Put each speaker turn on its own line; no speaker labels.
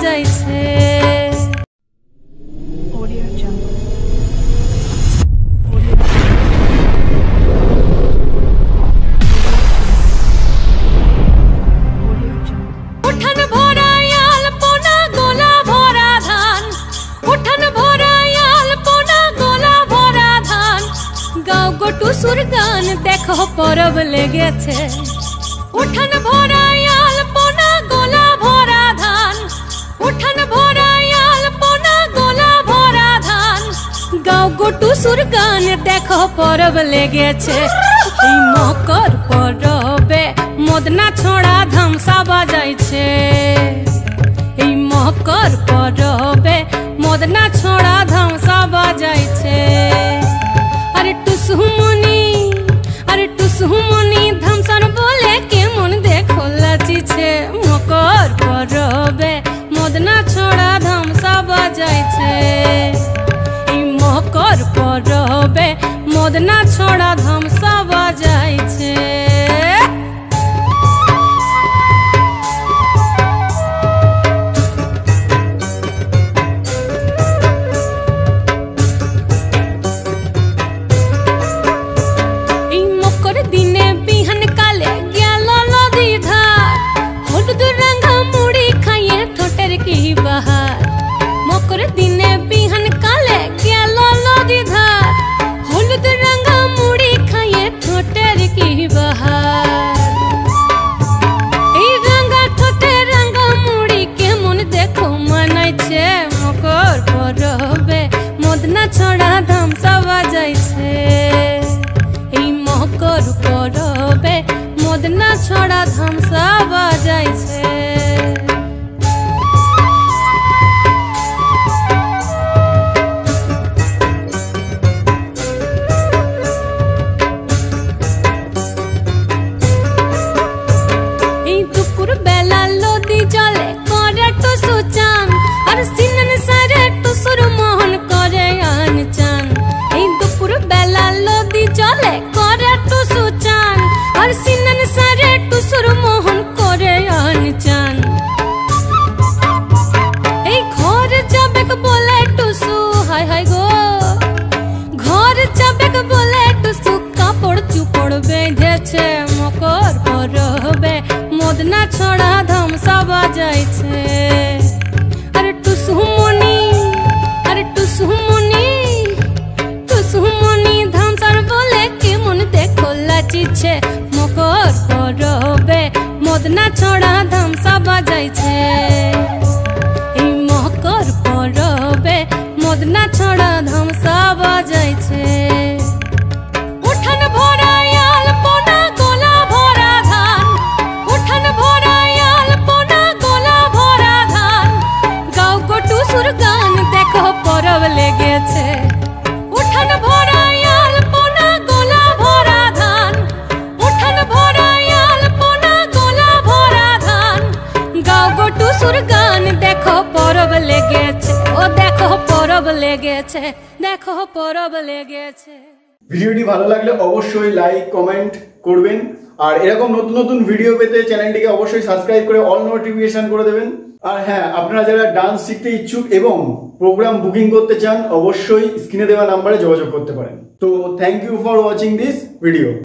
বাজাইছে। উঠান ভরা আলপনা গোলা ভরা ধান, উঠান ভরা আলপনা গোলা ভরা ধান, গাও গো টুসুর গান দেখো পরব লেগেছে। উঠান ভরা আলপনা গোলা ভরা ধান, উঠান ভরা আলপনা গোলা ভরা ধান, গাও গো টুসুর গান দেখো পরব লেগেছে। এই মকর পরবে মদনা ছড়া ধামসা বাজাইছে। এই মকর পরবে মদনা ছড়া ধামসা বাজাইছে। আরে টুসুমনি, আরে টুসুমনি ধামসান বলে কেমন দেখো লাচিছে। মকর পরবে মদনা ছড়া ধামসা বাজাইছে। এই মকর পরবে মদনা ছড়া ধামসা বাজাইছে। দিনে বিহান কালে গেল নদী ধার, হলুদ রঙা মুড়ি খাইয়ে ঠোঁটের কি বাহার। মকর দিনে বিহান কালে গেল নদী ধার, হলুদ রঙা মুড়ি খাইয়ে ঠোঁটের কি বাহার। এই রঙা ঠোঁটে রঙা মুড়ি কেমন দেখো মানাইছে। মকর পরবে মদনা ছড়া ধামসা বাজাইছে। মকর পরবে মদনা ছড়া ধামসা বাজাইছে। এই দুপুর বেলা নদী জলে করে টুসু চান, আর সিনন সারে টুসুর মোহন করে আন চান। এই দুপুর বেলা নদী জলে করে টুসু চান, আর সিনন সারে টুসুর মোহন করে আন চান। এই ঘর যাবে বলে টুসু, হায় হায় গো ঘর যাবে বলে টুসু কাপড় চুপড় বেঁধেছে। মকর পরবে মদনা ছড়া ধামসা বাজাইছে। আরে টুসুমনি, আরে টুসুমনি, টুসুমনি ধামসার বলে কেমন দেখো লাচিছে। মকর পরবে মদনা ছড়া ধামসা বাজাইছে। এই মকর পরবে মদনা ছড়া ধামসা বাজাইছে। উঠান ভরা আলপনা গোলা ভরা ধান, উঠান ভরা আলপনা গোলা ভরা ধান, গাও গো টুসুর গান দেখো পরব লেগেছে। উঠান ভরা আলপনা গোলা ভরা ধান, উঠান ভরা আলপনা গোলা ভরা ধান, গাও গো টুসুর গান দেখো পরব লেগেছে। ও দেখো পরব লেগেছে, দেখো পরব লেগেছে।
ভিডিওটি ভালো লাগলে অবশ্যই লাইক কমেন্ট করবেন, আর এরকম নতুন নতুন ভিডিও পেতে চ্যানেলটিকে অবশ্যই সাবস্ক্রাইব করে অল নোটিফিকেশন করে দেবেন। আর হ্যাঁ, আপনারা যারা ডান্স শিখতে ইচ্ছুক এবং প্রোগ্রাম বুকিং করতে চান অবশ্যই স্ক্রিনে দেওয়া নাম্বারে যোগাযোগ করতে পারেন। তো thank you for watching this video.